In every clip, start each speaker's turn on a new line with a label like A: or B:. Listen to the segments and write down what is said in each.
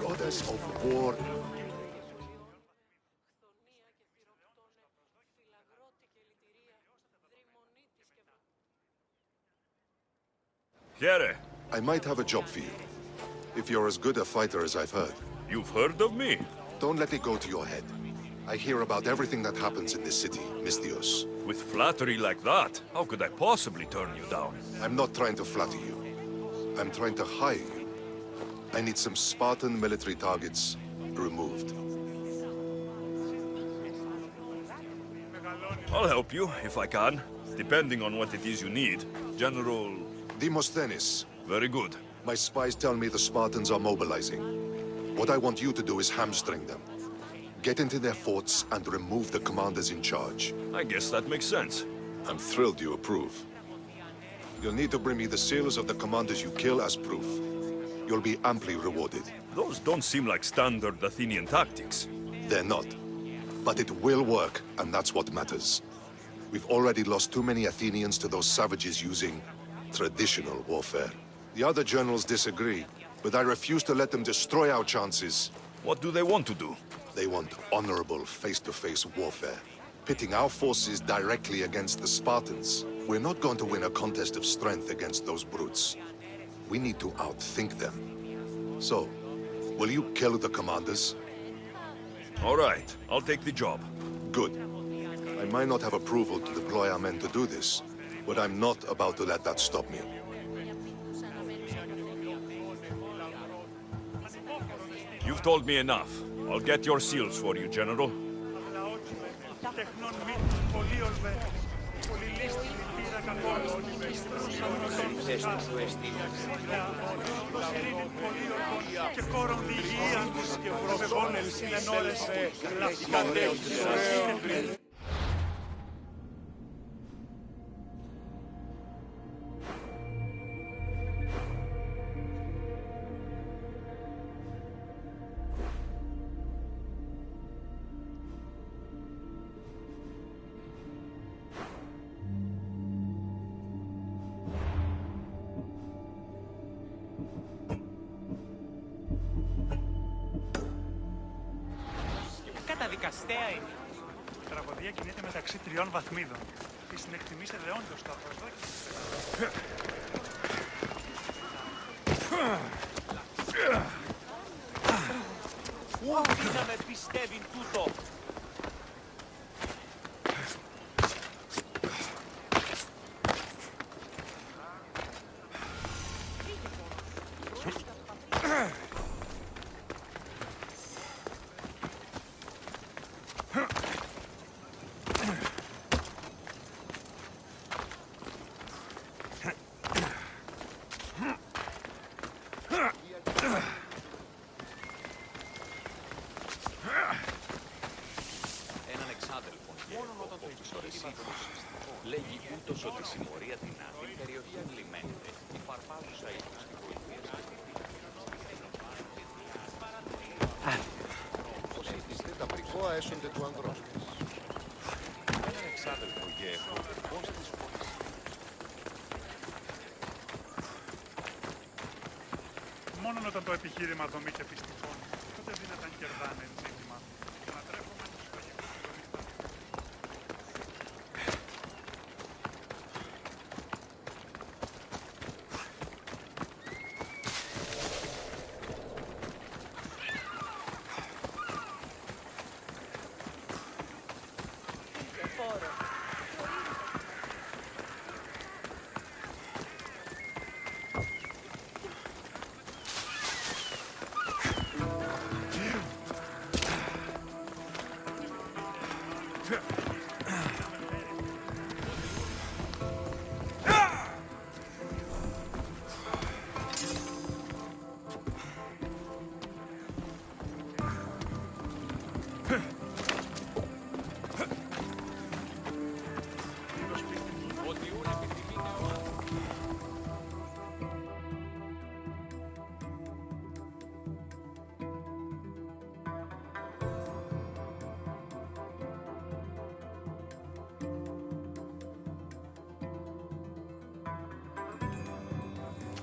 A: Goddess of war.
B: Here.
A: I might have a job for you. If you're as good a fighter as I've heard.
B: You've heard of me?
A: Don't let it go to your head. I hear about everything that happens in this city, misthios.
B: With flattery like that, how could I possibly turn you down?
A: I'm not trying to flatter you. I'm trying to hire you. I need some Spartan military targets removed.
B: I'll help you, if I can. Depending on what it is you need. General...
A: Demosthenes.
B: Very good.
A: My spies tell me the Spartans are mobilizing. What I want you to do is hamstring them. Get into their forts and remove the commanders in charge.
B: I guess that makes sense.
A: I'm thrilled you approve. You'll need to bring me the seals of the commanders you kill as proof. You'll be amply rewarded.
B: Those don't seem like standard Athenian tactics.
A: They're not. But it will work, and that's what matters. We've already lost too many Athenians to those savages using traditional warfare. The other generals disagree, but I refuse to let them destroy our chances.
B: What do they want to do?
A: They want honorable face-to-face warfare, pitting our forces directly against the Spartans. We're not going to win a contest of strength against those brutes. We need to outthink them. So, will you kill the commanders?
B: All right, I'll take the job.
A: Good. I might not have approval to deploy our men to do this, but I'm not about to let that stop me.
B: You've told me enough. I'll get your seals for you, General.
C: Καταδικαστέα είναι. Η τραγωδία κινείται μεταξύ τριών βαθμίδων. Τη συνεκτιμήσετε όντως το απροσδόκητο.
D: Πού να με πιστεύει τούτο. ούτως ότι συμμορία την άθλη περιοχή αγλυμένεται, η φαρπάζουσα ύφος στην βοήθεια
E: Πώς ήθιστε τα πρικόα έσονται του ανδρός της.
D: έναν εξάδελφο γέχο, πώς της φωνής.
C: Μόνο όταν το επιχείρημα δομή και πιστικών, τότε δύναταν κερδάνε ζήτημα. Να τρέχουμε τους λογικούς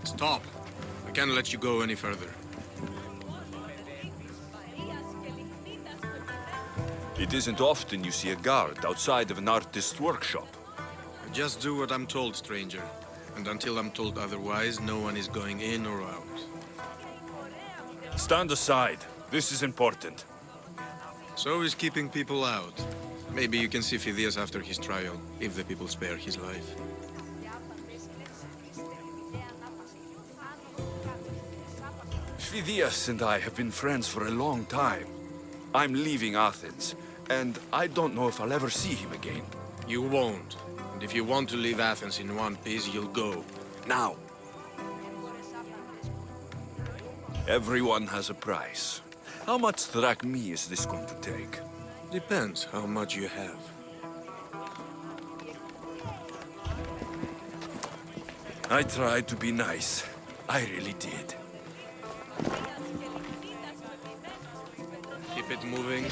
F: Stop. I can't let you go any further.
B: It isn't often you see a guard outside of an artist's workshop.
F: I just do what I'm told, stranger. And until I'm told otherwise, no one is going in or out.
B: Stand aside. This is important.
F: So is keeping people out. Maybe you can see Phidias after his trial, if the people spare his life.
B: Phidias and I have been friends for a long time. I'm leaving Athens, and I don't know if I'll ever see him again.
F: You won't. And if you want to leave Athens in one piece, you'll go. Now.
B: Everyone has a price. How much drachmi is this going to take?
F: Depends how much you have.
B: I tried to be nice. I really did.
F: Keep it moving.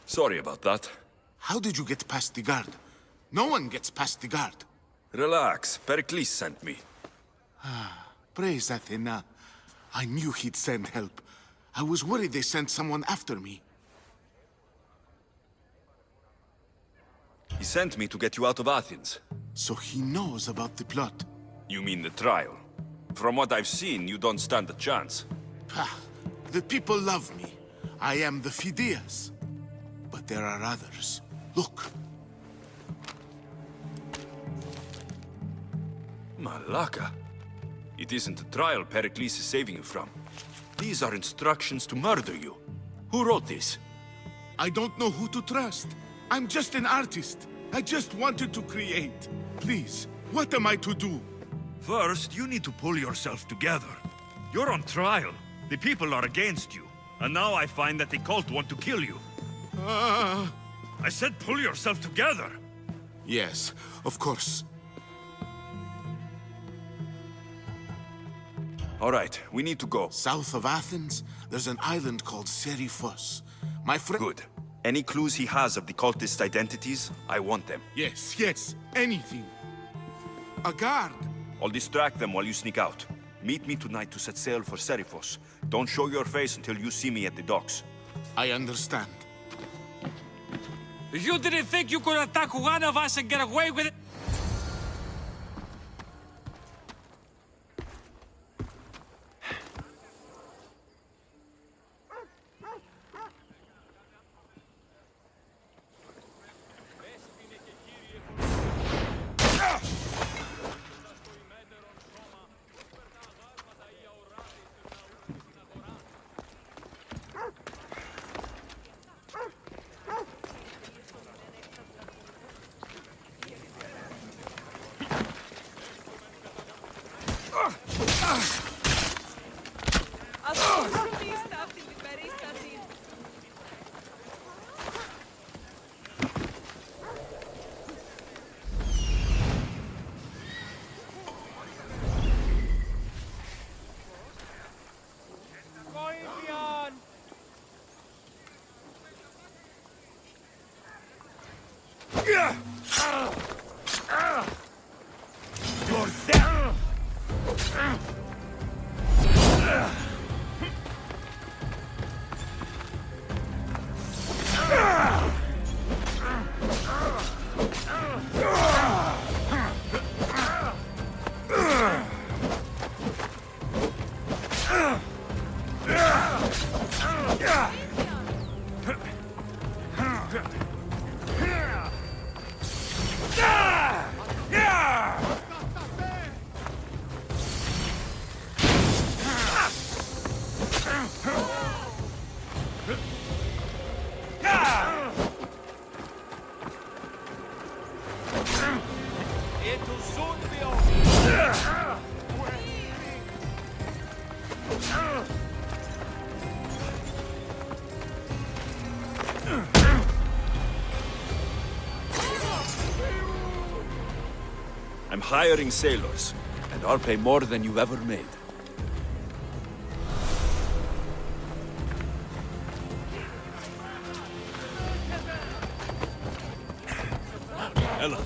B: Sorry about that.
G: How did you get past the guard? No one gets past the guard.
B: Relax. Pericles sent me.
G: Praise Athena. I knew he'd send help. I was worried they sent someone after me.
B: He sent me to get you out of Athens.
G: So he knows about the plot.
B: You mean the trial? From what I've seen, you don't stand a chance.
G: Pah, the people love me. I am the Phidias. But there are others. Look.
B: Malaka. It isn't the trial Pericles is saving you from. These are instructions to murder you. Who wrote this?
G: I don't know who to trust. I'm just an artist. I just wanted to create. Please, what am I to do?
B: First, you need to pull yourself together. You're on trial. The people are against you. And now I find that the cult want to kill you. I said pull yourself together.
G: Yes, of course.
B: All right, we need to go.
G: South of Athens, there's an island called Serifos. My friend...
B: Good. Any clues he has of the cultists' identities, I want them.
G: Yes, yes, anything. A guard.
B: I'll distract them while you sneak out. Meet me tonight to set sail for Serifos. Don't show your face until you see me at the docks.
G: I understand.
H: You didn't think you could attack one of us and get away with it?
B: I'm hiring sailors, and I'll pay more than you ever made. Ella.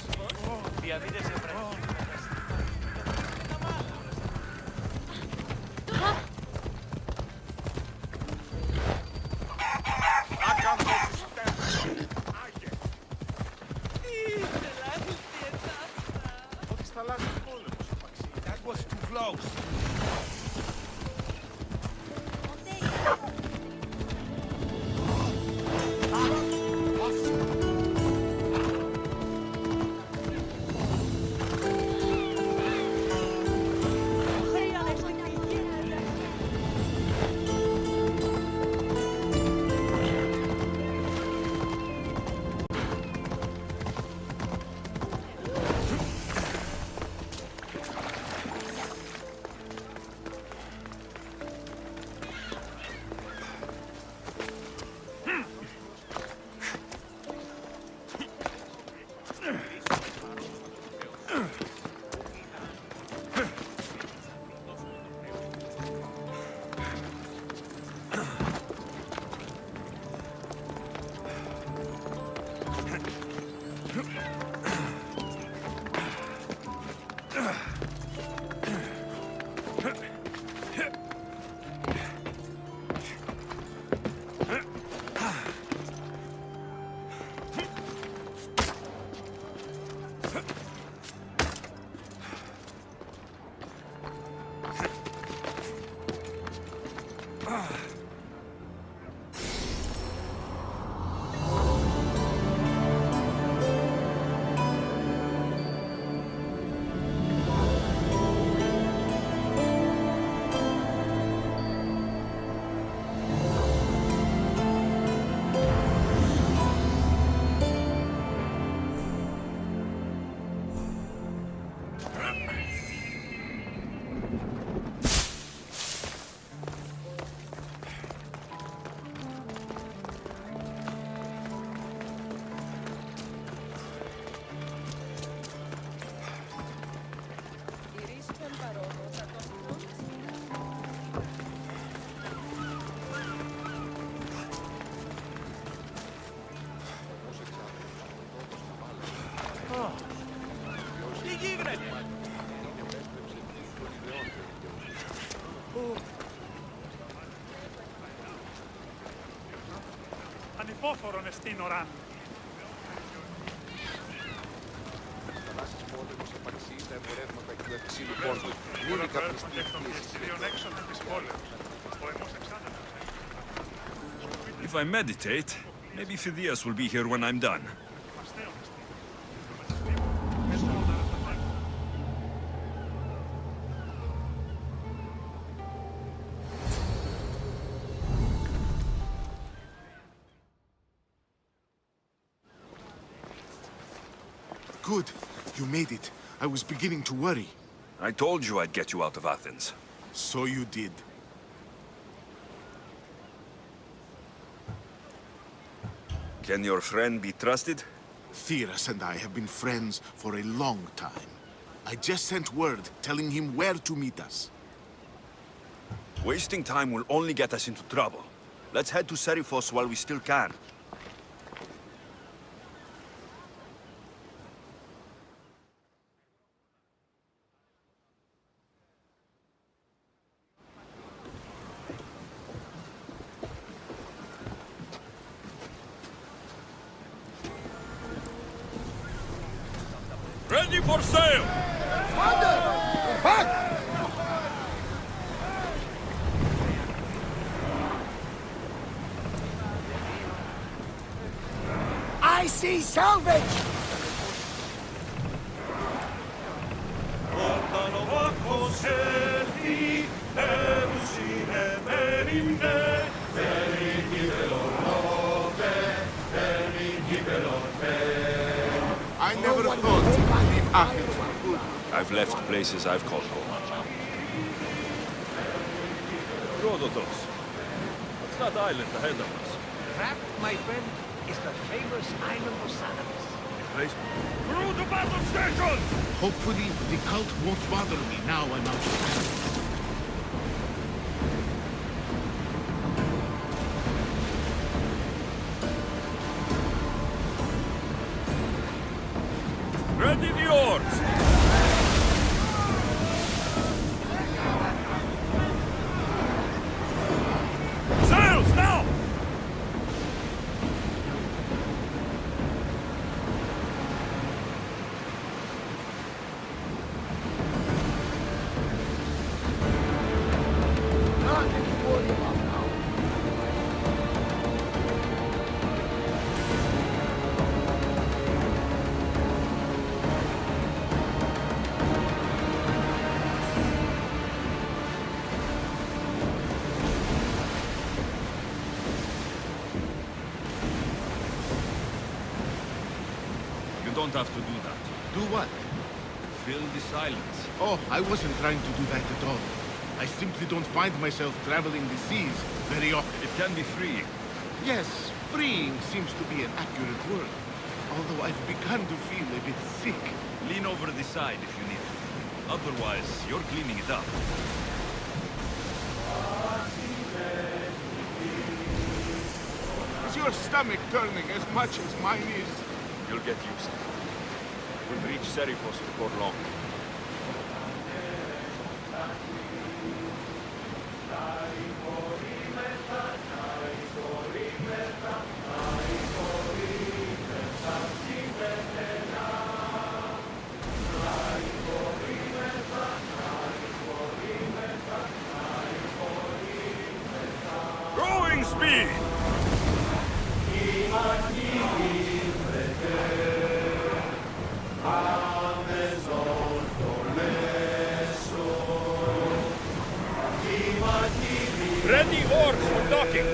H: That was too close.
C: Ανυπόφορον εστίν οράν.
E: Θαλάσσης πόλεμος επαξιεί τα εμπορεύματα και του επισύλου πόρτου.
C: Όλα
E: Μήνυ
C: προέρχονται
E: καπνιστή
C: εκ των διαστηρίων έξοδων της πόλεως. Ο αιμός εξάδελφος.
B: If I meditate, maybe Phidias will be here when I'm done.
G: Good. You made it. I was beginning to worry.
B: I told you I'd get you out of Athens.
G: So you did.
B: Can your friend be trusted?
G: Theras and I have been friends for a long time. I just sent word telling him where to meet us.
B: Wasting time will only get us into trouble. Let's head to Serifos while we still can. Ready for sail!
I: I see salvage!
G: I never thought to leave Athens.
B: I've left places I've called home. Rhodotos. What's that island ahead of us?
I: That, my friend, is the famous island of Animus.
B: Place? Through the battle station!
G: Hopefully, the cult won't bother me now I'm out of Athens.
B: Ready the oars! Sails now!
I: Nothing to worry about now.
B: You don't have to do that.
G: Do what?
B: Fill the silence.
G: Oh, I wasn't trying to do that at all. I simply don't find myself traveling the seas very often.
B: It can be freeing.
G: Yes, freeing seems to be an accurate word. Although I've begun to feel a bit sick.
B: Lean over the side if you need to. Otherwise, you're cleaning it up.
G: Is your stomach turning as much as mine is?
B: You'll get used to it. We'll reach Serifos before long. Rowing speed! Ready oars for docking!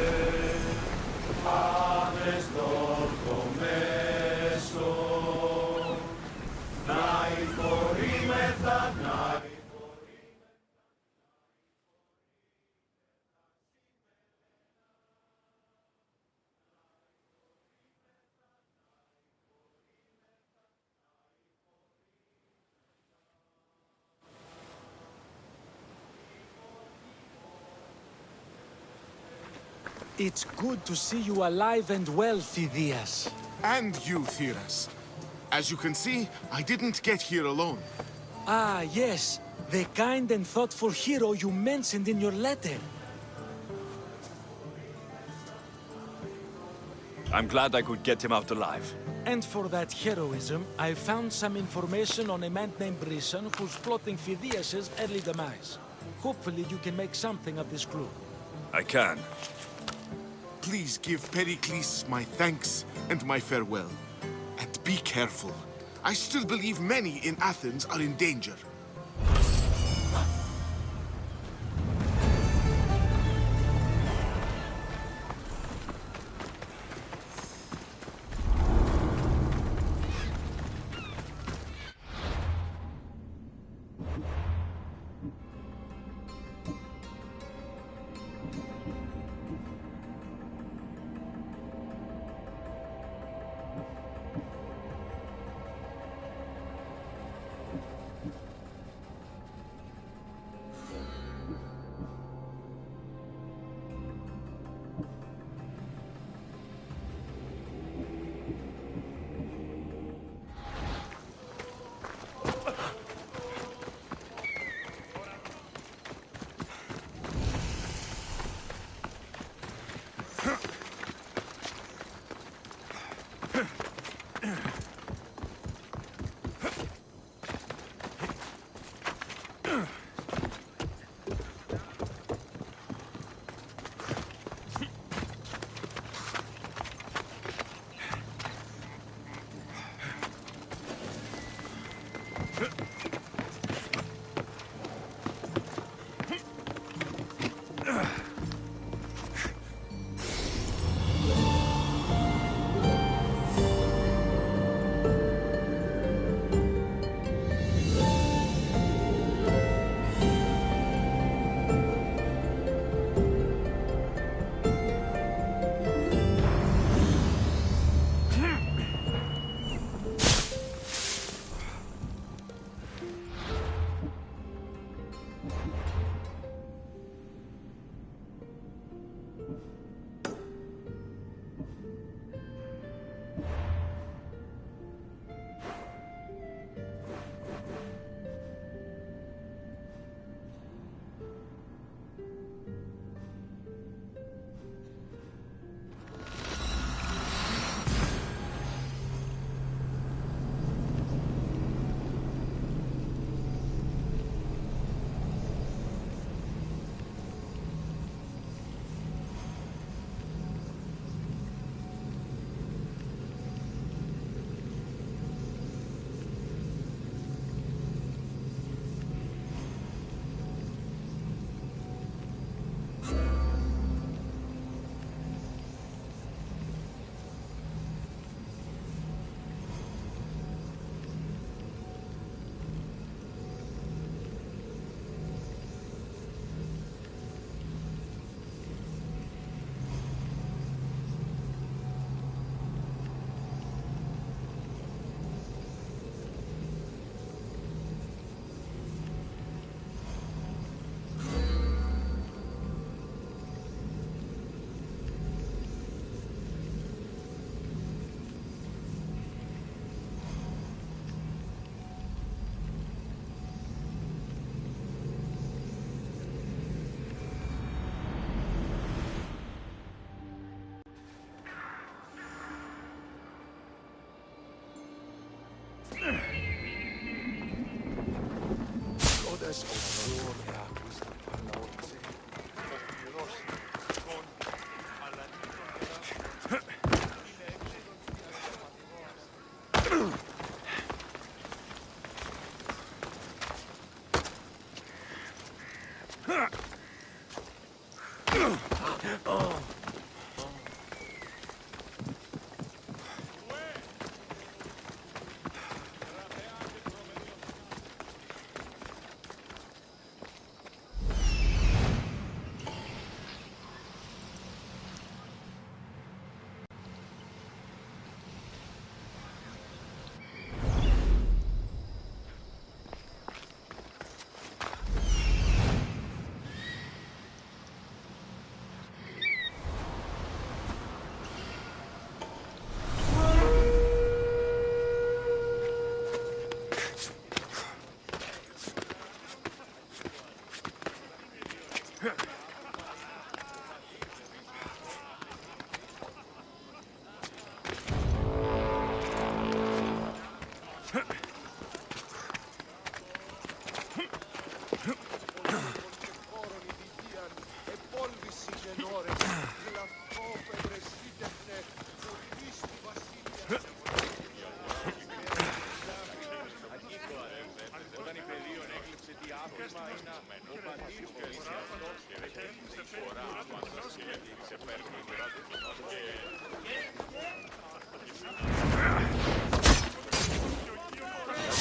H: It's good to see you alive and well, Phidias.
G: And you, Theras. As you can see, I didn't get here alone.
H: Ah, yes. The kind and thoughtful hero you mentioned in your letter.
B: I'm glad I could get him out alive.
H: And for that heroism, I found some information on a man named Brisson who's plotting Phidias' early demise. Hopefully you can make something of this clue.
B: I can.
G: Please give Pericles my thanks and my farewell. And be careful. I still believe many in Athens are in danger.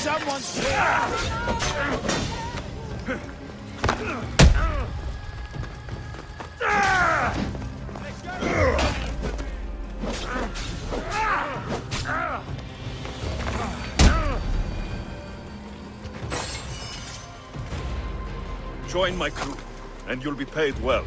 H: Someone swear!
B: Join my crew, and you'll be paid well.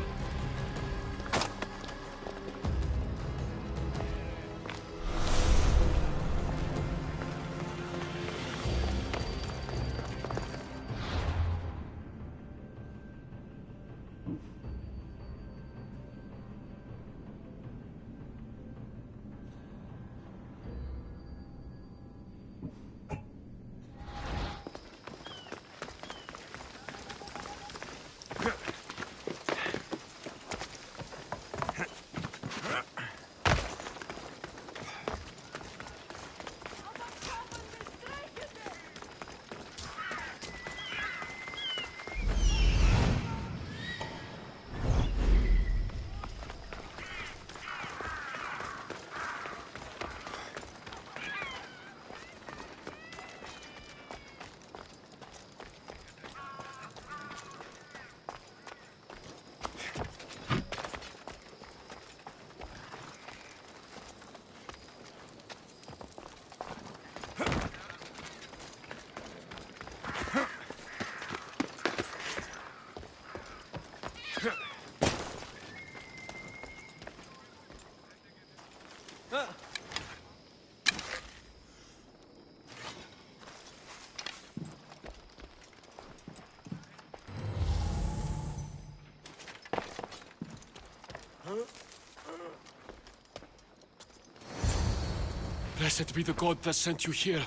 J: Blessed be the god that sent you here.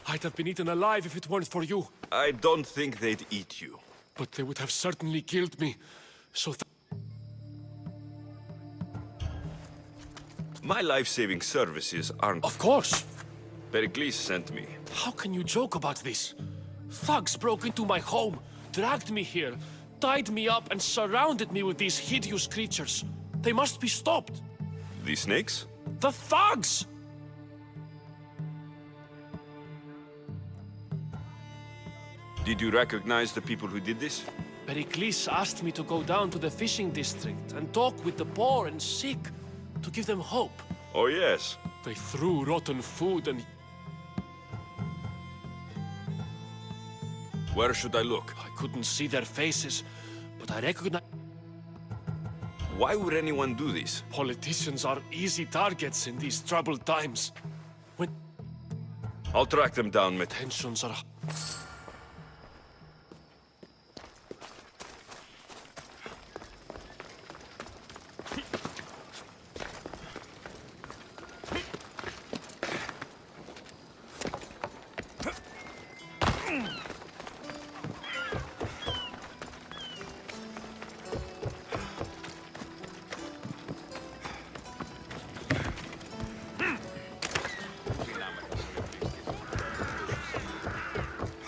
J: I'd have been eaten alive if it weren't for you.
B: I don't think they'd eat you.
J: But they would have certainly killed me. So
B: My life-saving services aren't...
J: Of course!
B: Pericles sent me.
J: How can you joke about this? Thugs broke into my home, dragged me here, tied me up and surrounded me with these hideous creatures. They must be stopped.
B: The snakes?
J: The thugs!
B: Did you recognize the people who did this?
J: Pericles asked me to go down to the fishing district and talk with the poor and sick, to give them hope.
B: Oh, yes.
J: They threw rotten food and...
B: Where should I look?
J: I couldn't see their faces, but I recognized...
B: Why would anyone do this?
J: Politicians are easy targets in these troubled times. When
B: I'll track them down, Met.
J: tensions are...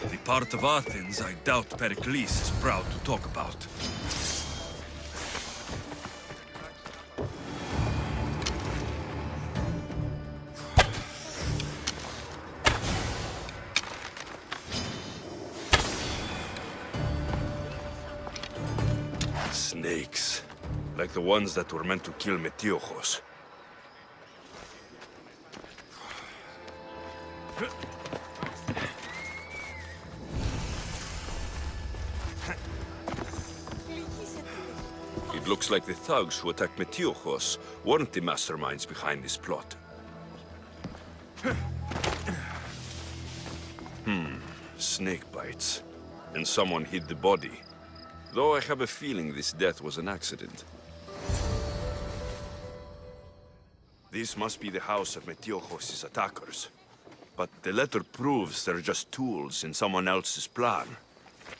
B: The part of Athens I doubt Pericles is proud to talk about. Snakes. Like the ones that were meant to kill misthios. It looks like the thugs who attacked misthios weren't the masterminds behind this plot. Snake bites. And someone hid the body. Though I have a feeling this death was an accident. This must be the house of misthios' attackers. But the letter proves they're just tools in someone else's plan.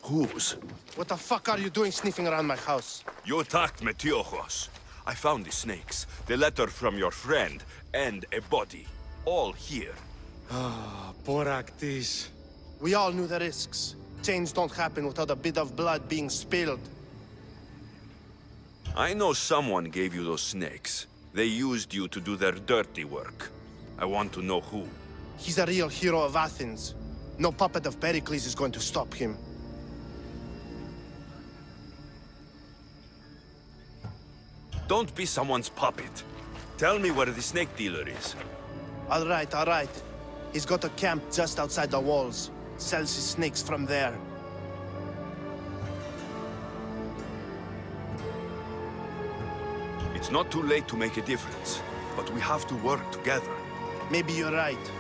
B: Whose?
K: What the fuck are you doing sniffing around my house?
B: You attacked misthios. I found the snakes, the letter from your friend, and a body. All here.
H: Poraktis.
K: We all knew the risks. Change don't happen without a bit of blood being spilled.
B: I know someone gave you those snakes. They used you to do their dirty work. I want to know who.
K: He's a real hero of Athens. No puppet of Pericles is going to stop him.
B: Don't be someone's puppet. Tell me where the snake dealer is.
K: All right, all right. He's got a camp just outside the walls. Sells his snakes from there.
B: It's not too late to make a difference, but we have to work together.
K: Maybe you're right.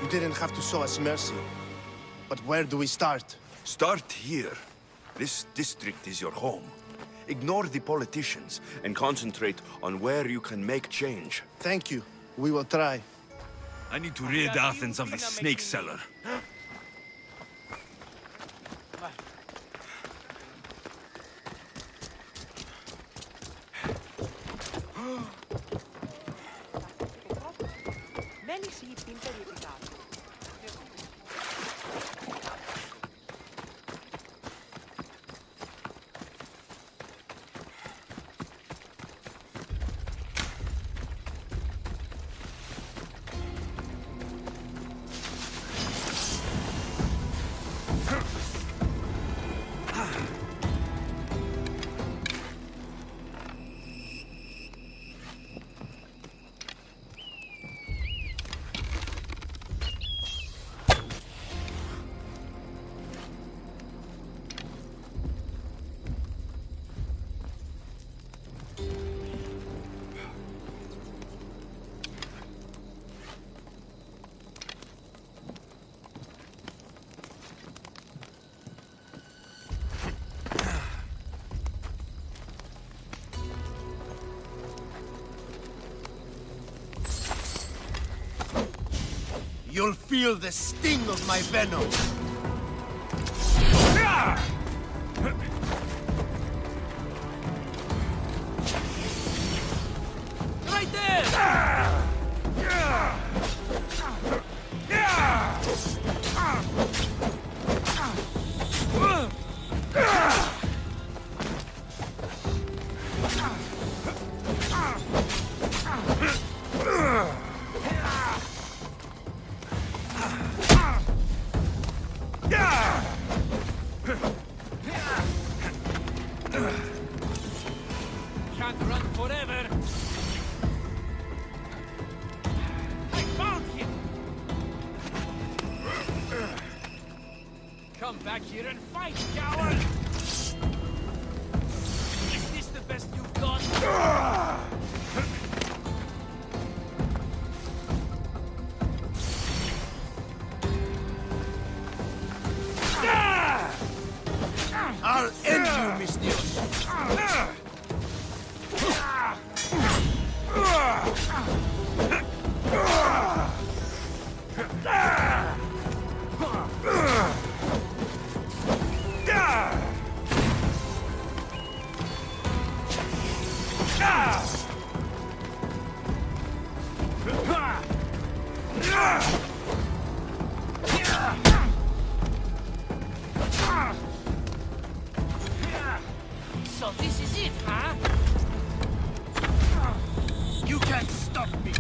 K: You didn't have to show us mercy. But where do we start?
B: Start here. This district is your home. Ignore the politicians and concentrate on where you can make change.
K: Thank you. We will try.
B: I need to rid Athens of the snake seller.
K: You'll feel the sting of my venom.
J: Right there! Can't run forever. I found him. Come back here and fight, coward. Is this the best you've got?
K: I'll end you, misthios.
J: So this is it, huh?
K: You can't stop me.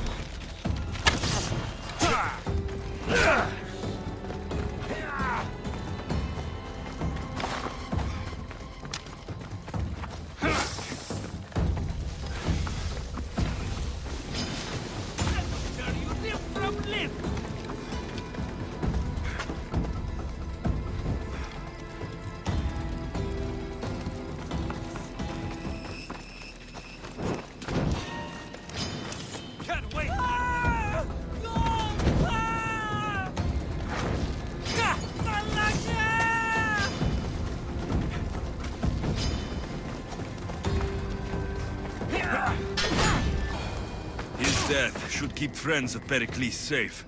J: Where you live from live. Can't wait! Go!
B: His death should keep friends of Pericles safe.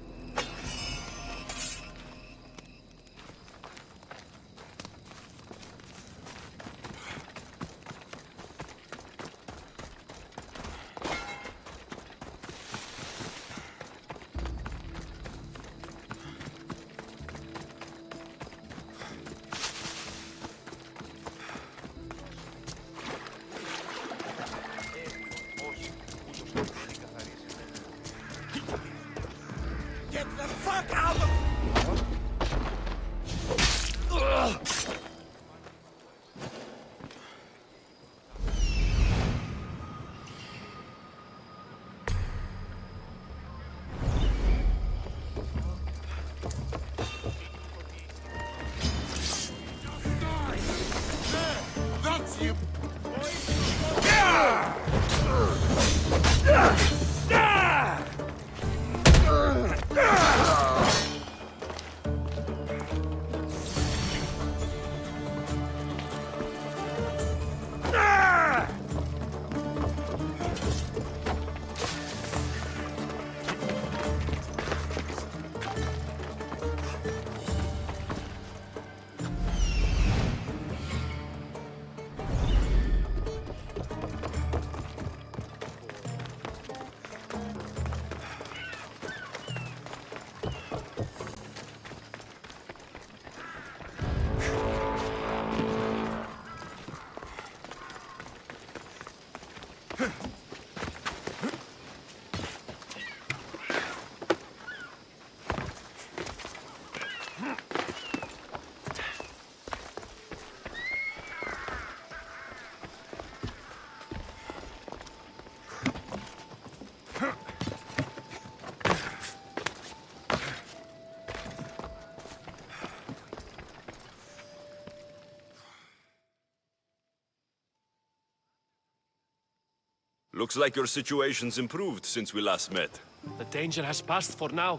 B: Looks like your situation's improved since we last met.
J: The danger has passed for now.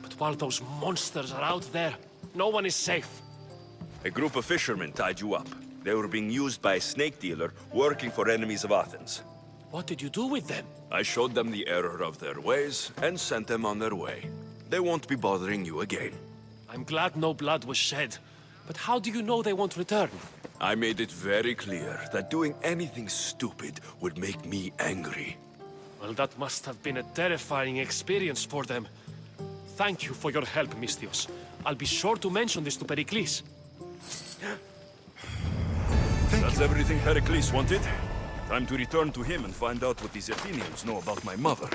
J: But while those monsters are out there, no one is safe.
B: A group of fishermen tied you up. They were being used by a snake dealer working for enemies of Athens.
J: What did you do with them?
B: I showed them the error of their ways and sent them on their way. They won't be bothering you again.
J: I'm glad no blood was shed. But how do you know they won't return?
B: I made it very clear that doing anything stupid would make me angry.
J: Well, that must have been a terrifying experience for them. Thank you for your help, Misthios. I'll be sure to mention this to Pericles.
B: That's everything Pericles wanted. Time to return to him and find out what these Athenians know about my mother.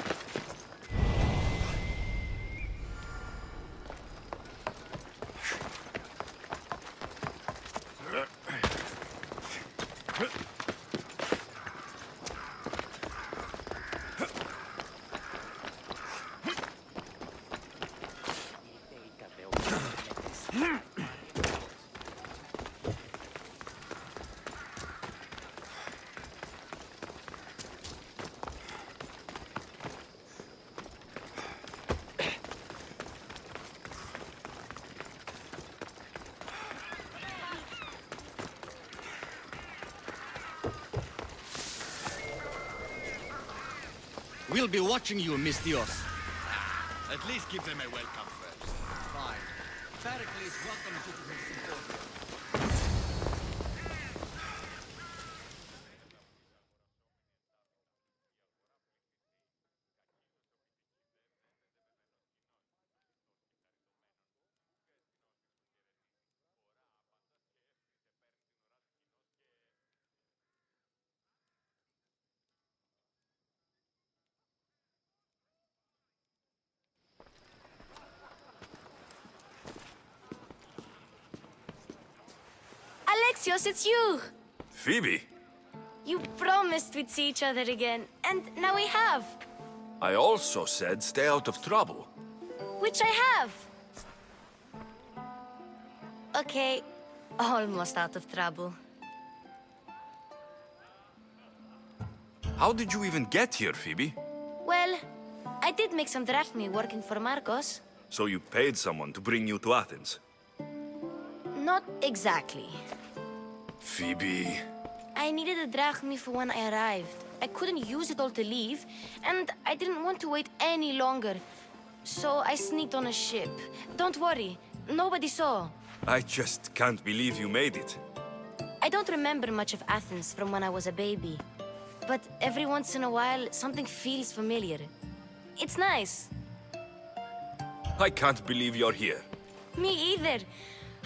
L: We'll be watching you, misthios. At least give them a welcome first. Fine. Pericles, welcome to the symposium.
M: Alexios, it's you!
B: Phoebe!
M: You promised we'd see each other again, and now we have.
B: I also said stay out of trouble.
M: Which I have. Okay, almost out of trouble.
B: How did you even get here, Phoebe?
M: Well, I did make some drachmi working for Marcos.
B: So you paid someone to bring you to Athens?
M: Not exactly.
B: Phoebe...
M: I needed a drachmi for when I arrived. I couldn't use it all to leave, and I didn't want to wait any longer. So I sneaked on a ship. Don't worry, nobody saw.
B: I just can't believe you made it.
M: I don't remember much of Athens from when I was a baby. But every once in a while, something feels familiar. It's nice.
B: I can't believe you're here.
M: Me either.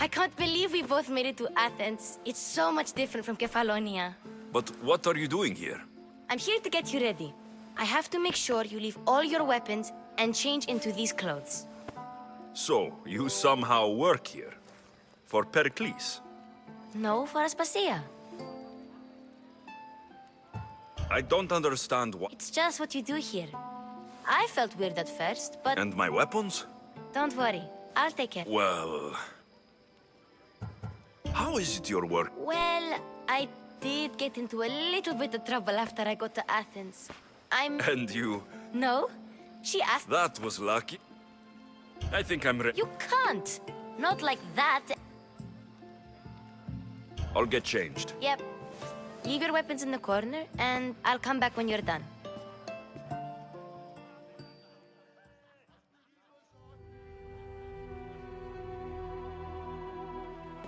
M: I can't believe we both made it to Athens. It's so much different from Kefalonia.
B: But what are you doing here?
M: I'm here to get you ready. I have to make sure you leave all your weapons and change into these clothes.
B: So, you somehow work here? For Pericles?
M: No, for Aspasia.
B: I don't understand what...
M: It's just what you do here. I felt weird at first, but...
B: And my weapons?
M: Don't worry, I'll take care.
B: Well... How is it your work?
M: Well, I did get into a little bit of trouble after I got to Athens.
B: And you...
M: No, she asked...
B: That was lucky. I think I'm ready.
M: You can't! Not like that.
B: I'll get changed.
M: Yep. Leave your weapons in the corner, and I'll come back when you're done.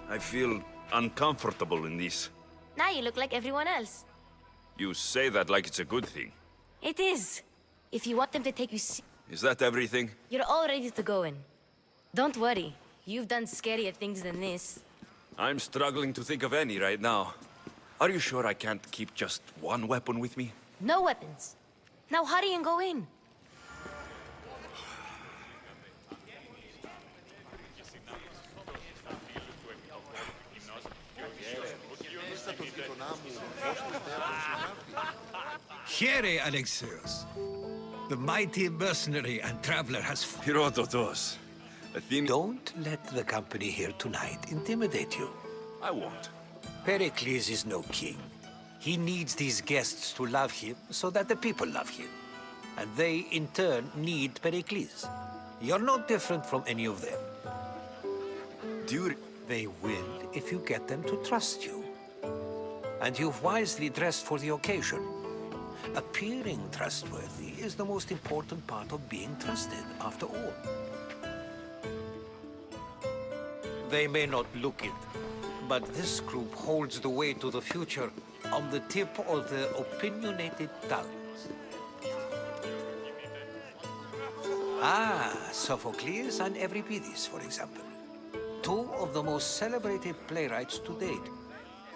B: I feel uncomfortable in this.
M: Now you look like everyone else.
B: You say that like it's a good thing.
M: It is. If you want them to take you
B: Is that everything?
M: you're all ready to go in. Don't worry. You've done scarier things than this.
B: I'm struggling to think of any right now. Are you sure I can't keep just one weapon with me?
M: No weapons. Now hurry and go in.
N: Here, Alexios. The mighty mercenary and traveler has...
B: Herodotus.
O: Don't let the company here tonight intimidate you.
B: I won't.
O: Pericles is no king. He needs these guests to love him so that the people love him. And they, in turn, need Pericles. You're no different from any of them. They will if you get them to trust you. And you've wisely dressed for the occasion. Appearing trustworthy is the most important part of being trusted, after all. They may not look it, but this group holds the way to the future on the tip of their opinionated tongues. Ah, Sophocles and Euripides, for example. Two of the most celebrated playwrights to date.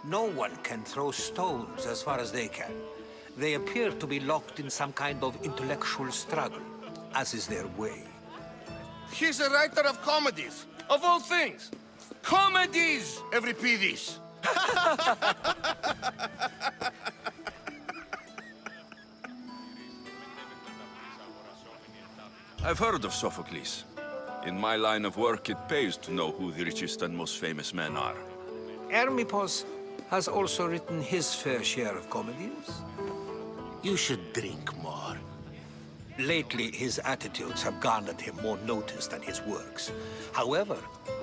O: No one can throw stones as far as they can. They appear to be locked in some kind of intellectual struggle, as is their way.
G: He's a writer of comedies, of all things. Comedies, Euripides.
B: I've heard of Sophocles. In my line of work, it pays to know who the richest and most famous men are.
O: Hermippos has also written his fair share of comedies.
G: You should drink more.
O: Lately, his attitudes have garnered him more notice than his works. However,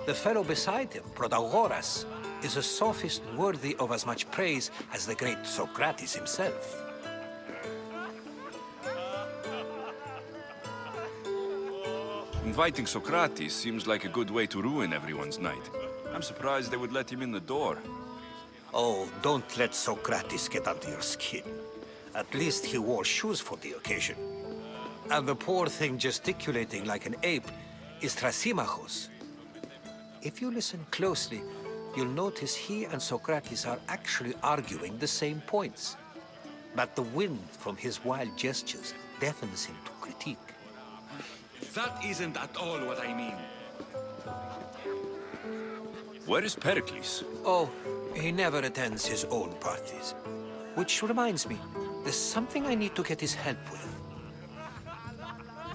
O: the fellow beside him, Protagoras, is a sophist worthy of as much praise as the great Socrates himself.
B: Inviting Socrates seems like a good way to ruin everyone's night. I'm surprised they would let him in the door.
O: Oh, don't let Socrates get under your skin. At least he wore shoes for the occasion. And the poor thing gesticulating like an ape is Thrasymachos. If you listen closely, you'll notice he and Socrates are actually arguing the same points. But the wind from his wild gestures deafens him to critique.
L: That isn't at all what I mean.
B: Where is Pericles?
O: Oh, he never attends his own parties. Which reminds me, there's something I need to get his help with.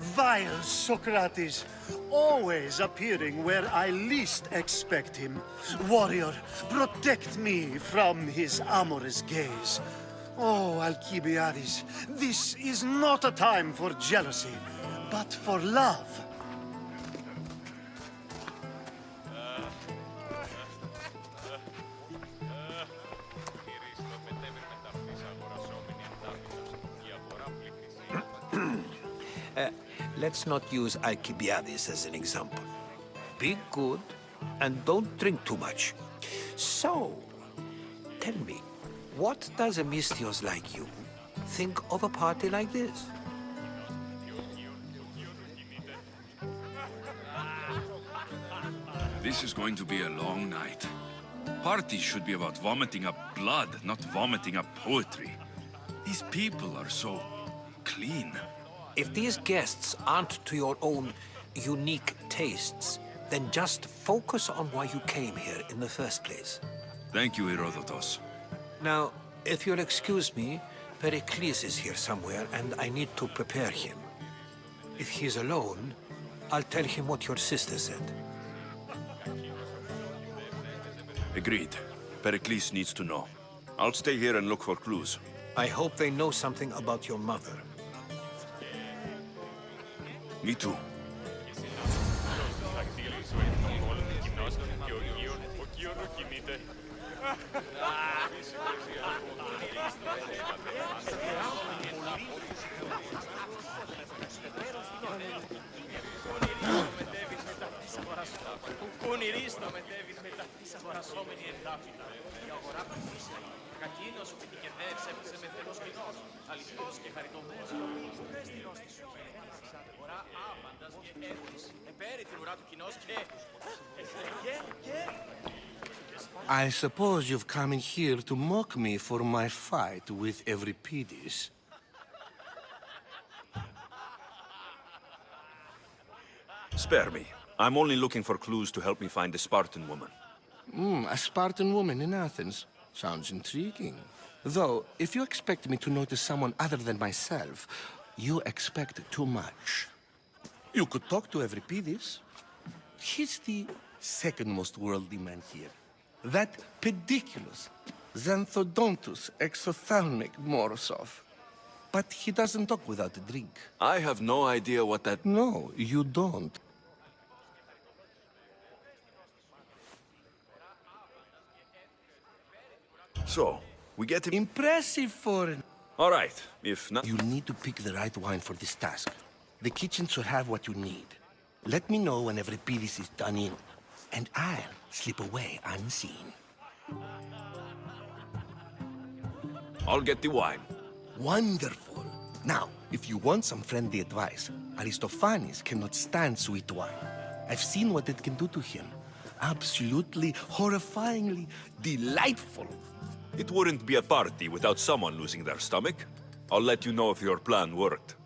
P: Vile Socrates, always appearing where I least expect him. Warrior, protect me from his amorous gaze. Oh, Alcibiades, this is not a time for jealousy, but for love.
O: Let's not use Alcibiades as an example. Be good and don't drink too much. So, tell me, what does a misthios like you think of a party like this?
B: This is going to be a long night. Parties should be about vomiting up blood, not vomiting up poetry. These people are so clean.
O: If these guests aren't to your own unique tastes, then just focus on why you came here in the first place.
B: Thank you, Herodotus.
O: Now, if you'll excuse me, Pericles is here somewhere, and I need to prepare him. If he's alone, I'll tell him what your sister said.
B: Agreed. Pericles needs to know. I'll stay here and look for clues.
O: I hope they know something about your mother.
B: Me too.
Q: I suppose you've come in here to mock me for my fight with Euripides.
B: Spare me. I'm only looking for clues to help me find a Spartan woman.
Q: A Spartan woman in Athens. Sounds intriguing. Though, if you expect me to notice someone other than myself, you expect too much. You could talk to Euripides. He's the second most worldly man here. That pediculous, Xanthodontus exophthalmic Morosov. But he doesn't talk without a drink.
R: I have no idea what that...
Q: No, you don't.
R: So, we get him...
Q: Impressive foreign.
R: All right, if not...
Q: You need to pick the right wine for this task. The kitchen should have what you need. Let me know when every piece is done in, and I'll slip away unseen.
R: I'll get the wine.
Q: Wonderful. Now, if you want some friendly advice, Aristophanes cannot stand sweet wine. I've seen what it can do to him. Absolutely, horrifyingly delightful.
R: It wouldn't be a party without someone losing their stomach. I'll let you know if your plan worked.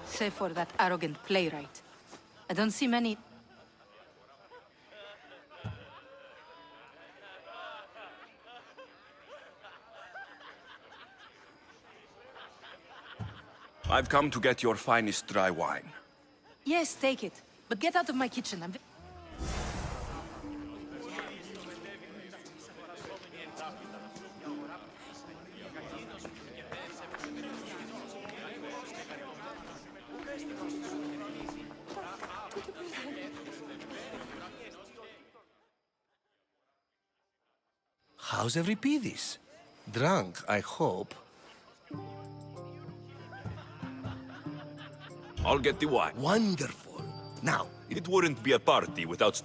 S: Save for that arrogant playwright. I don't see many...
R: I've come to get your finest dry wine.
S: Yes, take it. But get out of my kitchen.
Q: How's Euripides? Drunk, I hope.
R: I'll get the wine.
Q: Wonderful. Now,
R: it wouldn't be a party without...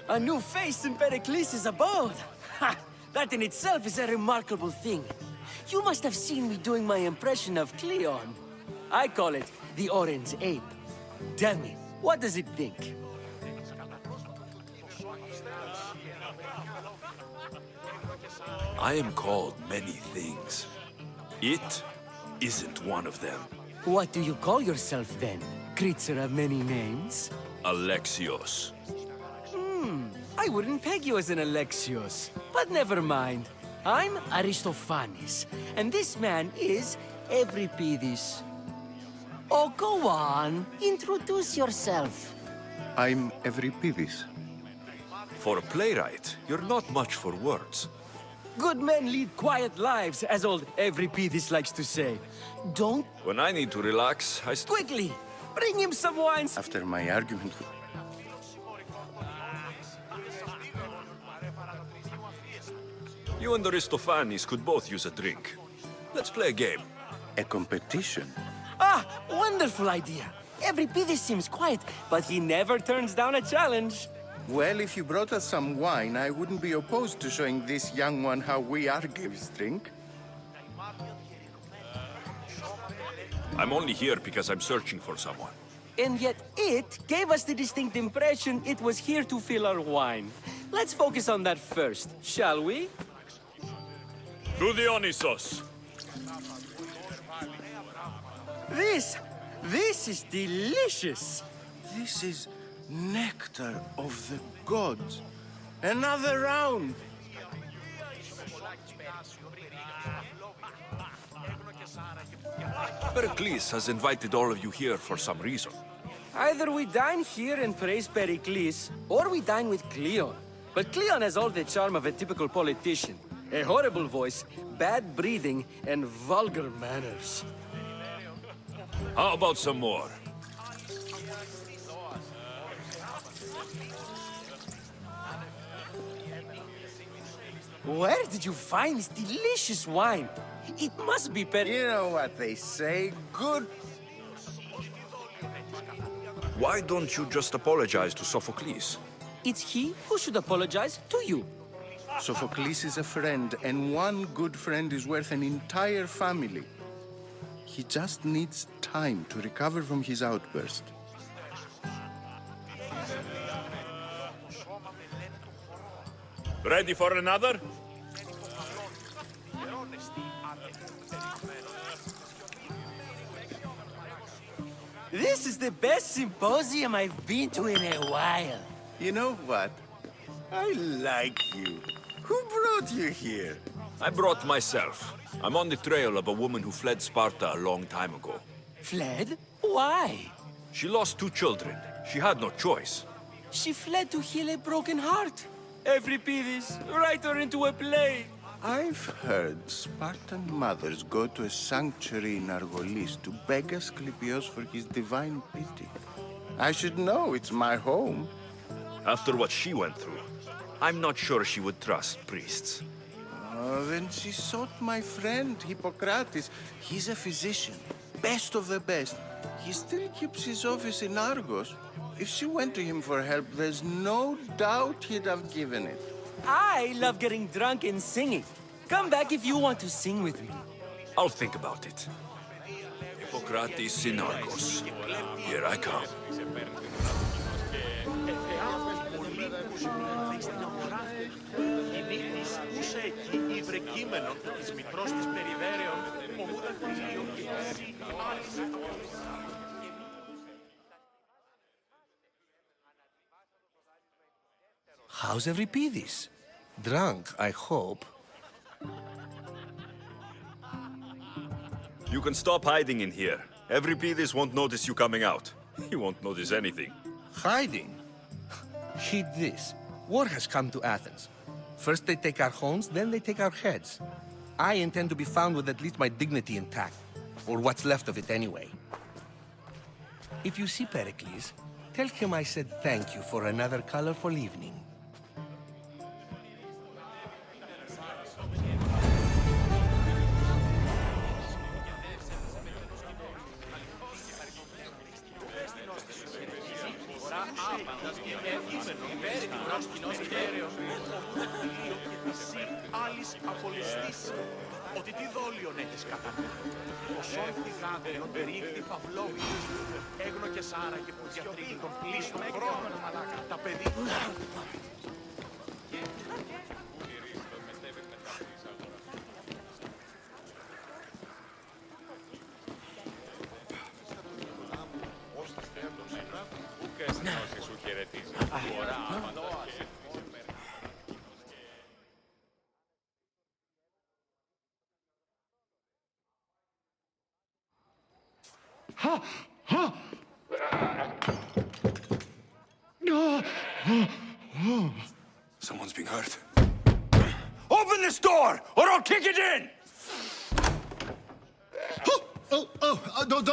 T: A new face in Pericles' abode! Ha! That in itself is a remarkable thing. You must have seen me doing my impression of Cleon. I call it the Orange Ape. Tell me, what does it think?
R: I am called many things. It isn't one of them.
T: What do you call yourself then? Creature of many names?
R: Alexios.
T: I wouldn't peg you as an Alexios. But never mind. I'm Aristophanes, and this man is Euripides. Oh, go on. Introduce yourself.
U: I'm Euripides.
R: For a playwright, you're not much for words.
T: Good men lead quiet lives, as old Euripides likes to say. Don't...
R: When I need to relax, I...
T: Quickly! Bring him some wine!
U: After my argument with...
R: You and Aristophanes could both use a drink. Let's play a game.
U: A competition?
T: Ah, wonderful idea. Euripides seems quiet, but he never turns down a challenge.
U: Well, if you brought us some wine, I wouldn't be opposed to showing this young one how we Argives drink.
R: I'm only here because I'm searching for someone.
T: And yet it gave us the distinct impression it was here to fill our wine. Let's focus on that first, shall we?
R: To Dionysos!
T: This is delicious!
K: This is nectar of the gods. Another round!
R: Pericles has invited all of you here for some reason.
T: Either we dine here and praise Pericles, or we dine with Cleon. But Cleon has all the charm of a typical politician. A horrible voice, bad breeding, and vulgar manners.
R: How about some more?
T: Where did you find this delicious wine? It must be
U: You know what they say, good...
R: Why don't you just apologize to Sophocles?
T: It's he who should apologize to you.
U: Sophocles is a friend, and one good friend is worth an entire family. He just needs time to recover from his outburst.
R: Ready for another?
T: This is the best symposium I've been to in a while.
U: You know what? I like you. Who brought you here?
R: I brought myself. I'm on the trail of a woman who fled Sparta a long time ago.
T: Fled? Why?
R: She lost 2 children. She had no choice.
T: She fled to heal a broken heart. Euripides, write her into a play.
U: I've heard Spartan mothers go to a sanctuary in Argolis to beg Asclepios for his divine pity. I should know, it's my home.
R: After what she went through, I'm not sure she would trust priests.
U: Oh, then she sought my friend, Hippocrates. He's a physician, best of the best. He still keeps his office in Argos. If she went to him for help, there's no doubt he'd have given it.
T: I love getting drunk and singing. Come back if you want to sing with me.
R: I'll think about it. Hippocrates in Argos. Here I come.
Q: How's Euripides? Drunk, I hope.
R: You can stop hiding in here. Euripides won't notice you coming out. He won't notice anything.
Q: Hiding? Heed this. War has come to Athens. First they take our homes, then they take our heads. I intend to be found with at least my dignity intact. Or what's left of it anyway. If you see Pericles, tell him I said thank you for another colorful evening.
C: Ότι τι δόλιον έχεις κατά νου. Ο σόλθη γάβριον περίχθη παυλώμη. Έγνο και σάρα και που διατρίγει τον πλήστον χρόνο. Τα παιδί...
R: Someone's being hurt. Open this door, or I'll kick it in!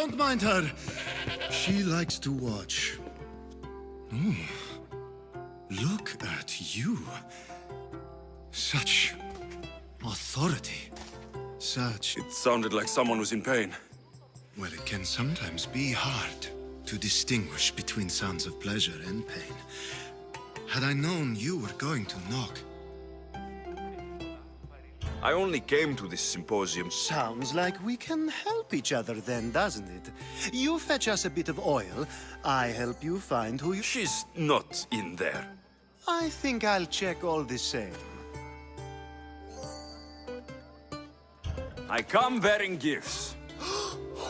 A: Don't mind her. She likes to watch. Look at you. Such authority. Such...
R: It sounded like someone was in pain.
A: Well, it can sometimes be hard to distinguish between sounds of pleasure and pain. Had I known you were going to knock...
R: I only came to this symposium.
P: Sounds like we can help each other then, doesn't it? You fetch us a bit of oil, I help you find who you...
R: She's not in there.
P: I think I'll check all the same.
R: I come bearing gifts.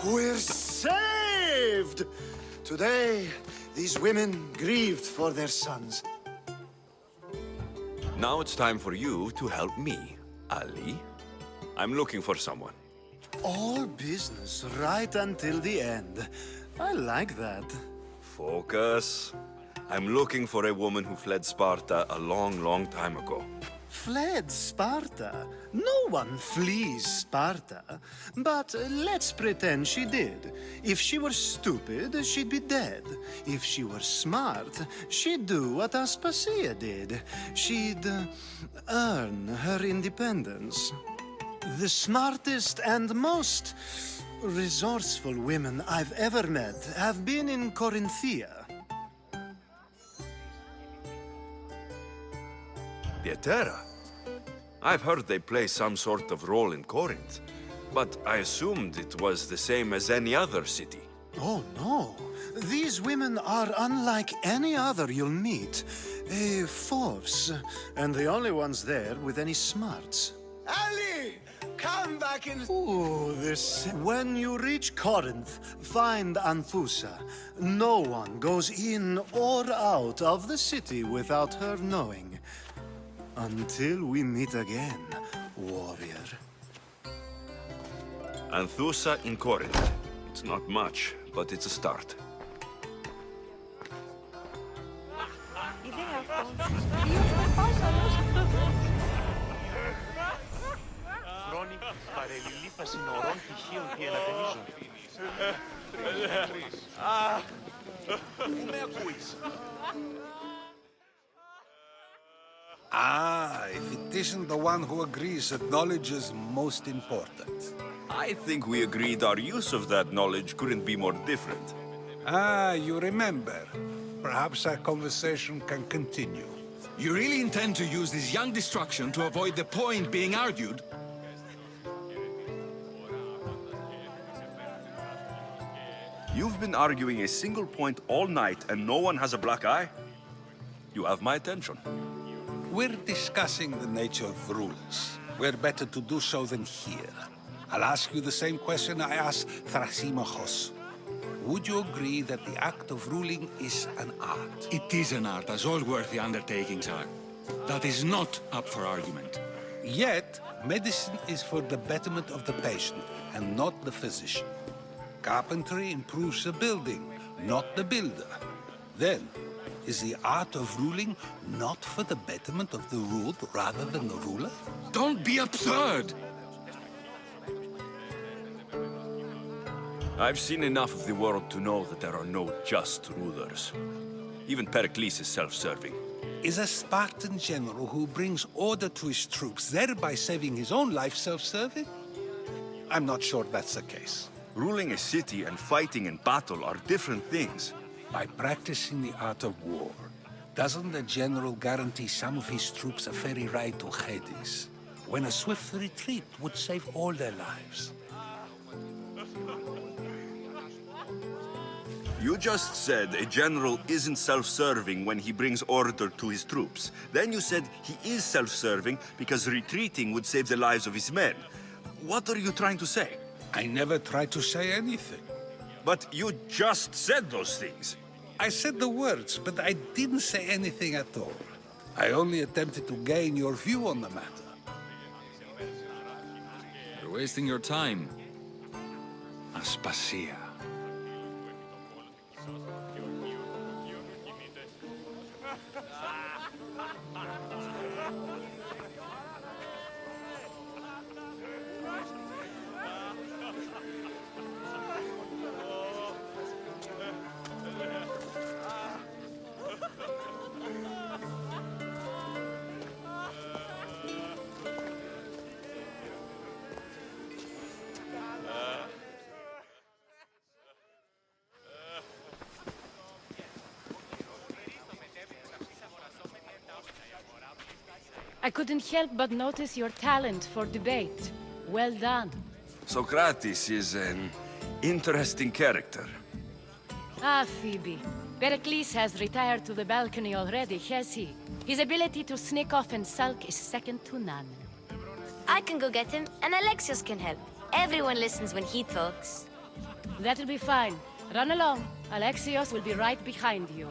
P: We're saved! Today, these women grieved for their sons.
R: Now it's time for you to help me, Ali. I'm looking for someone.
P: All business right until the end. I like that.
R: Focus. I'm looking for a woman who fled Sparta a long, long time ago.
P: Fled Sparta? No one flees Sparta. But let's pretend she did. If she were stupid, she'd be dead. If she were smart, she'd do what Aspasia did. She'd earn her independence. The smartest and most resourceful women I've ever met have been in Corinthia.
R: Pietera? I've heard they play some sort of role in Corinth. But I assumed it was the same as any other city.
P: Oh, no. These women are unlike any other you'll meet. A force, and the only ones there with any smarts.
U: Ali! Come back in...
P: Ooh, this... When you reach Corinth, find Anthusa. No one goes in or out of the city without her knowing. Until we meet again, warrior.
R: Anthusa in Corinth. It's not much, but it's a start.
C: Χρόνη παρελιλήφαση ορών τυχείων τι ελαττενίζουν. Πού με ακούεις?
D: Ah, if it isn't the one who agrees that knowledge is most important.
R: I think we agreed our use of that knowledge couldn't be more different.
D: Ah, you remember. Perhaps our conversation can continue.
N: You really intend to use this young destruction to avoid the point being argued?
R: You've been arguing a single point all night and no one has a black eye? You have my attention.
D: We're discussing the nature of rules. We're better to do so than here. I'll ask you the same question I asked Thrasymachos. Would you agree that the act of ruling is an art?
N: It is an art, as all worthy undertakings are. That is not up for argument.
D: Yet, medicine is for the betterment of the patient, and not the physician. Carpentry improves the building, not the builder. Then, is the art of ruling not for the betterment of the ruled rather than the ruler?
N: Don't be absurd!
R: I've seen enough of the world to know that there are no just rulers. Even Pericles is self-serving.
D: Is a Spartan general who brings order to his troops, thereby saving his own life, self-serving? I'm not sure that's the case.
R: Ruling a city and fighting in battle are different things.
D: By practicing the art of war, doesn't the general guarantee some of his troops a ferry ride to Hades, when a swift retreat would save all their lives?
R: You just said a general isn't self-serving when he brings order to his troops. Then you said he is self-serving because retreating would save the lives of his men. What are you trying to say?
D: I never tried to say anything.
R: But you just said those things.
D: I said the words, but I didn't say anything at all. I only attempted to gain your view on the matter.
N: You're wasting your time. Aspasia.
V: I couldn't help but notice your talent for debate. Well done.
R: Socrates is an interesting character.
V: Ah, Phoebe. Pericles has retired to the balcony already, has he? His ability to sneak off and sulk is second to none.
M: I can go get him, and Alexios can help. Everyone listens when he talks.
V: That'll be fine. Run along. Alexios will be right behind you.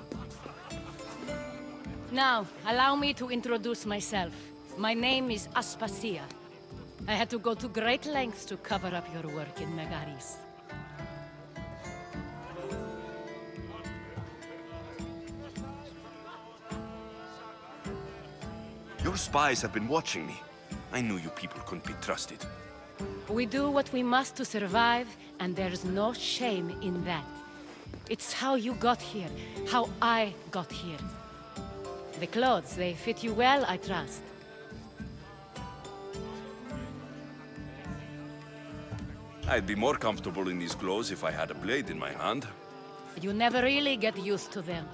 V: Now, allow me to introduce myself. My name is Aspasia. I had to go to great lengths to cover up your work in Megaris.
R: Your spies have been watching me. I knew you people couldn't be trusted.
V: We do what we must to survive, and there's no shame in that. It's how you got here, how I got here. The clothes, they fit you well, I trust.
R: I'd be more comfortable in these clothes if I had a blade in my hand.
V: You never really get used to them.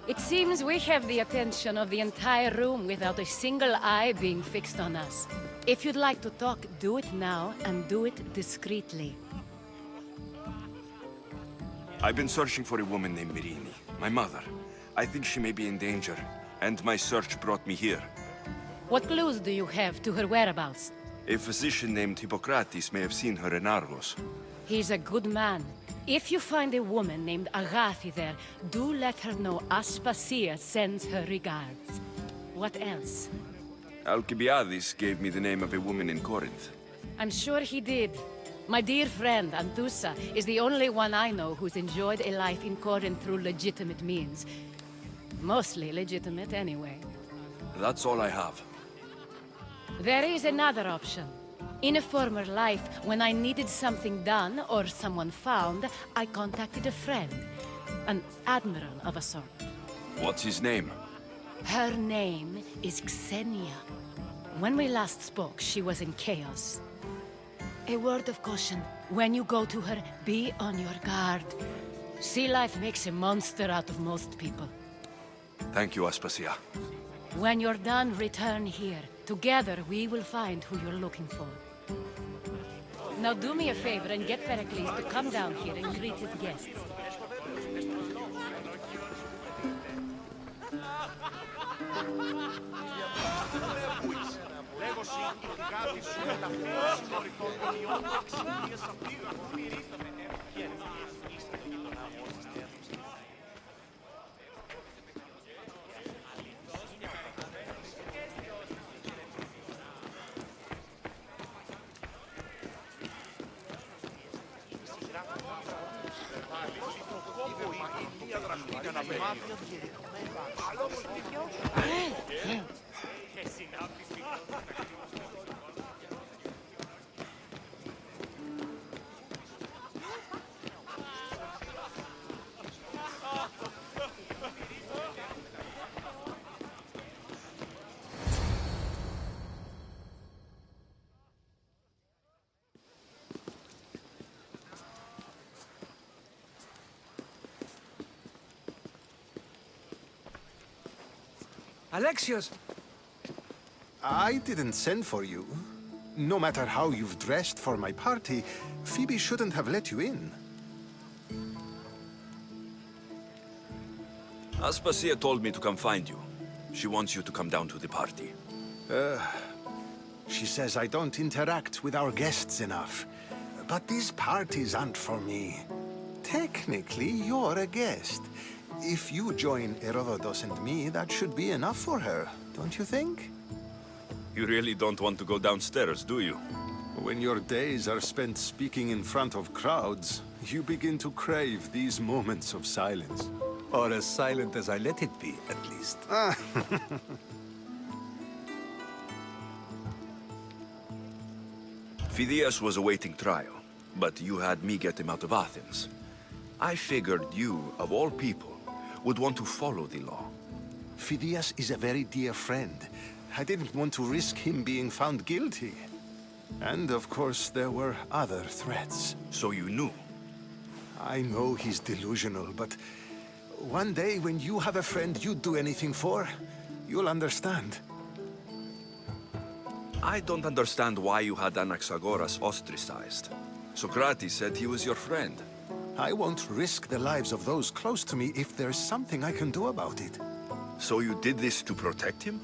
V: It seems we have the attention of the entire room without a single eye being fixed on us. If you'd like to talk, do it now, and do it discreetly.
R: I've been searching for a woman named Mirini, my mother. I think she may be in danger, and my search brought me here.
V: What clues do you have to her whereabouts?
R: A physician named Hippocrates may have seen her in Argos.
V: He's a good man. If you find a woman named Agathi there, do let her know Aspasia sends her regards. What else?
R: Alcibiades gave me the name of a woman in Corinth.
V: I'm sure he did. My dear friend, Anthusa, is the only one I know who's enjoyed a life in Corinth through legitimate means. Mostly legitimate, anyway.
R: That's all I have.
V: There is another option. In a former life, when I needed something done or someone found, I contacted a friend. An admiral of a sort.
R: What's his name?
V: Her name is Xenia. When we last spoke, she was in chaos. A word of caution. When you go to her, be on your guard. Sea life makes a monster out of most people.
R: Thank you, Aspasia.
V: When you're done, return here. Together, we will find who you're looking for. Now do me a favor and get Pericles to come down here and greet his guests.
N: Alexios!
E: I didn't send for you. No matter how you've dressed for my party, Phoebe shouldn't have let you in.
R: Aspasia told me to come find you. She wants you to come down to the party.
E: She says I don't interact with our guests enough. But these parties aren't for me. Technically, you're a guest. If you join Herodotus and me, that should be enough for her, don't you think?
R: You really don't want to go downstairs, do you?
E: When your days are spent speaking in front of crowds, you begin to crave these moments of silence.
N: Or as silent as I let it be, at least.
R: Phidias was awaiting trial, but you had me get him out of Athens. I figured you, of all people, would want to follow the law.
E: Phidias is a very dear friend. I didn't want to risk him being found guilty. And of course, there were other threats.
R: So you knew?
E: I know he's delusional, but one day when you have a friend you'd do anything for, you'll understand.
R: I don't understand why you had Anaxagoras ostracized. Socrates said he was your friend.
E: I won't risk the lives of those close to me if there's something I can do about it.
R: So you did this to protect him?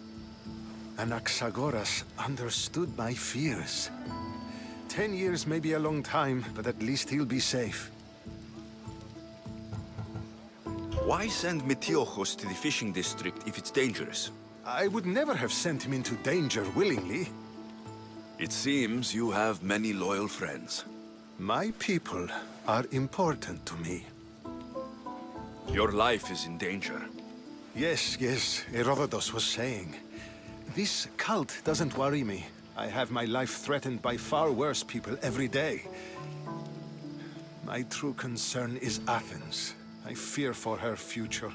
E: Anaxagoras understood my fears. 10 years may be a long time, but at least he'll be safe.
R: Why send misthios to the fishing district if it's dangerous?
E: I would never have sent him into danger willingly.
R: It seems you have many loyal friends.
E: My people are important to me.
R: Your life is in danger.
E: Yes, Herodotus was saying. This cult doesn't worry me. I have my life threatened by far worse people every day. My true concern is Athens. I fear for her future.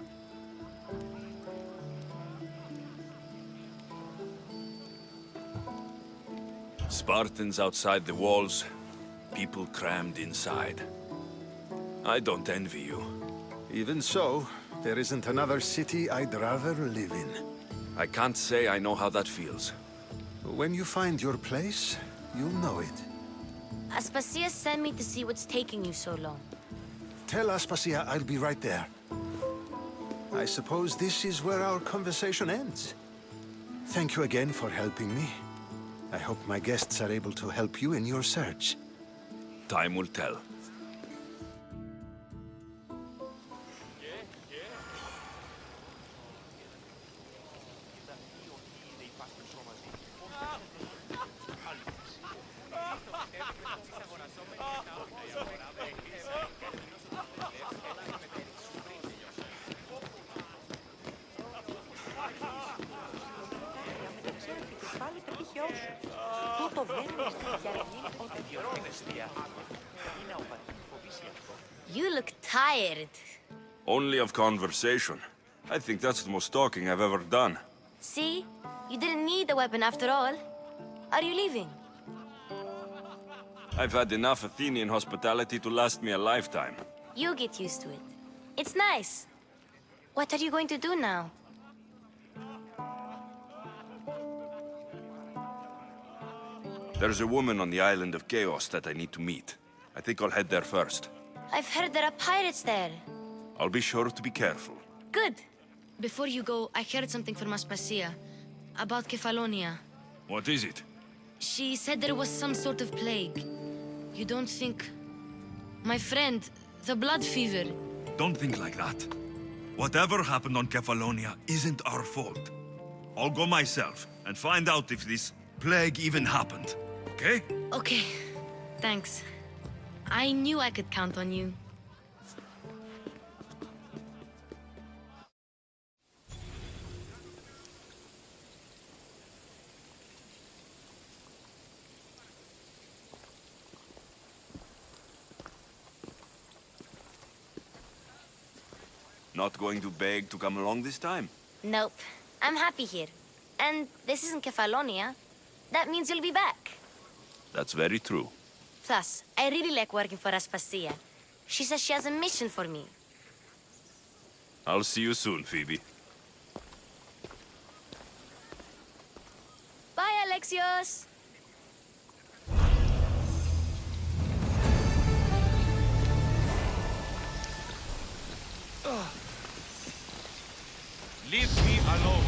R: Spartans outside the walls, people crammed inside. I don't envy you.
E: Even so, there isn't another city I'd rather live in.
R: I can't say I know how that feels.
E: When you find your place, you'll know it.
M: Aspasia sent me to see what's taking you so long.
E: Tell Aspasia I'll be right there. I suppose this is where our conversation ends. Thank you again for helping me. I hope my guests are able to help you in your search.
B: Time will tell.
M: You look tired.
R: Only of conversation. I think that's the most talking I've ever done.
M: See? You didn't need the weapon after all. Are you leaving?
R: I've had enough Athenian hospitality to last me a lifetime.
M: You get used to it. It's nice. What are you going to do now?
R: There's a woman on the island of Chaos that I need to meet. I think I'll head there first.
M: I've heard there are pirates there.
R: I'll be sure to be careful.
M: Good. Before you go, I heard something from Aspasia about Kefalonia.
B: What is it?
M: She said there was some sort of plague. You don't think... My friend, the blood fever.
B: Don't think like that. Whatever happened on Kefalonia isn't our fault. I'll go myself and find out if this plague even happened. Okay?
M: Okay. Thanks. I knew I could count on you.
R: Not going to beg to come along this time?
M: Nope. I'm happy here. And this isn't Kefalonia. That means you'll be back.
R: That's very true.
M: Plus, I really like working for Aspasia. She says she has a mission for me.
R: I'll see you soon, Phoebe.
M: Bye, Alexios!
C: Leave me alone.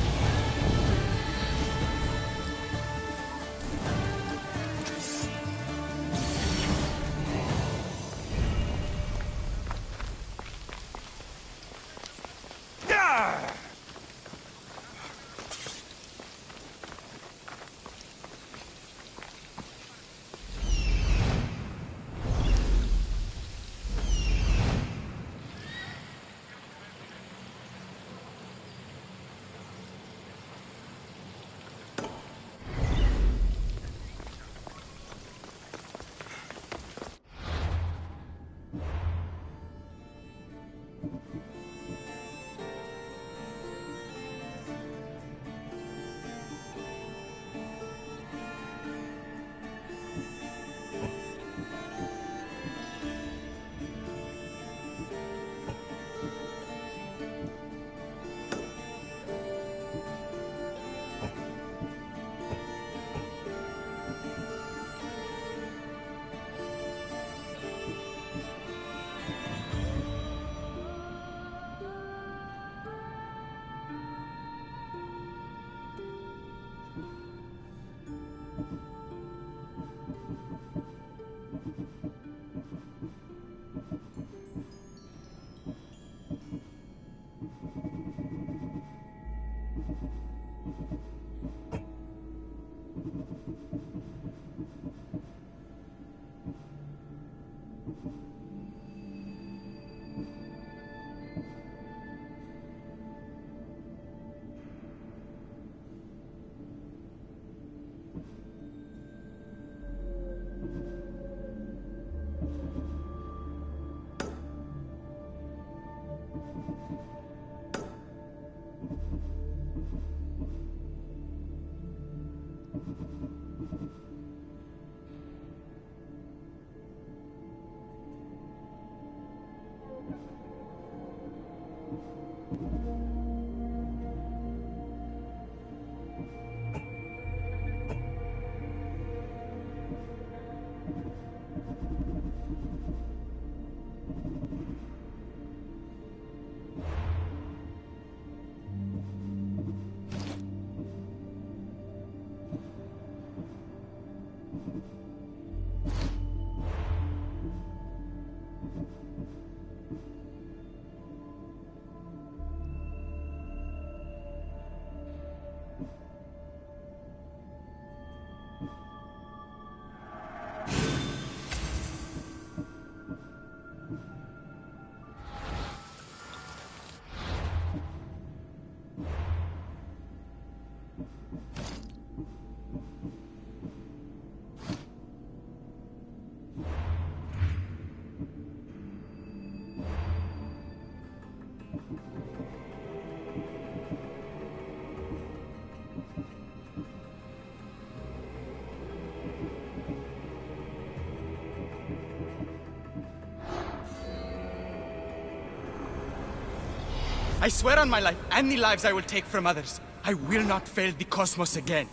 F: I swear on my life and the lives I will take from others, I will not fail the cosmos again.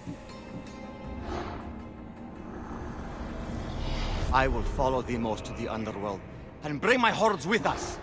L: I will follow Deimos to the underworld and bring my hordes with us.